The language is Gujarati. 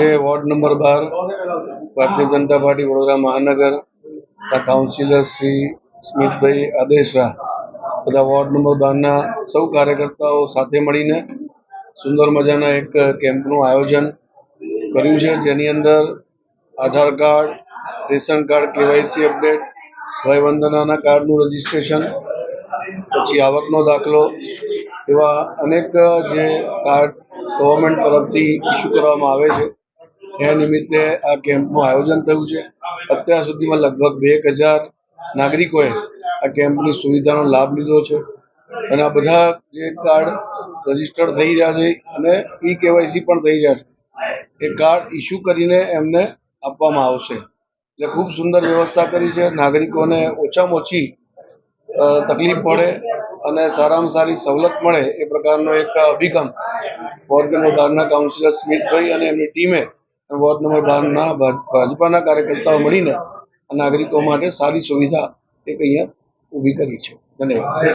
આજે ward number 12 Bharatiya Janata party Vadodara મહાનગર કાઉન્સિલર શ્રી સ્મિતભાઈ આદેશરા બધા વોર્ડ નંબર 12ના સૌ કાર્યકર્તાઓ સાથે મળીને સુંદર મજાના એક કેમ્પનું આયોજન કર્યું છે, જેની અંદર Aadhaar card, ration card, KYC update, વયવંદનાના કાર્ડનું રજીસ્ટ્રેશન, પછી આવકનો દાખલો એવા અનેક જે કાર્ડ ગવર્મેન્ટ તરફથી ઇસ્યુ કરવામાં આવે છે એ નિમિત્તે આ કેમ્પનું આયોજન થયું છે. અત્યાર સુધીમાં લગભગ 2000 નાગરિકોએ આ કેમ્પની સુવિધાનો લાભ લીધો છે અને આ બધા જે કાર્ડ રજીસ્ટર્ડ થઈ રહ્યા છે અને કેવાયસી પણ થઈ રહ્યા છે એ કાર્ડ ઇસ્યુ કરીને એમને આપવામાં આવશે. એટલે ખૂબ સુંદર વ્યવસ્થા કરી છે. નાગરિકોને ઓછામાં ઓછી તકલીફ પડે અને સારામાં સારી સવલત મળે એ પ્રકારનો એક અભિગમ વોર્ડ નંબર 12ના કાઉન્સિલર સ્મિતભાઈ અને એમની ટીમે વોર્ડ નંબર 12ના ભાજપાના કાર્યકર્તાઓ મળીને નાગરિકો માટે સારી સુવિધા એક અહીંયા ઊભી કરી છે. ધન્યવાદ.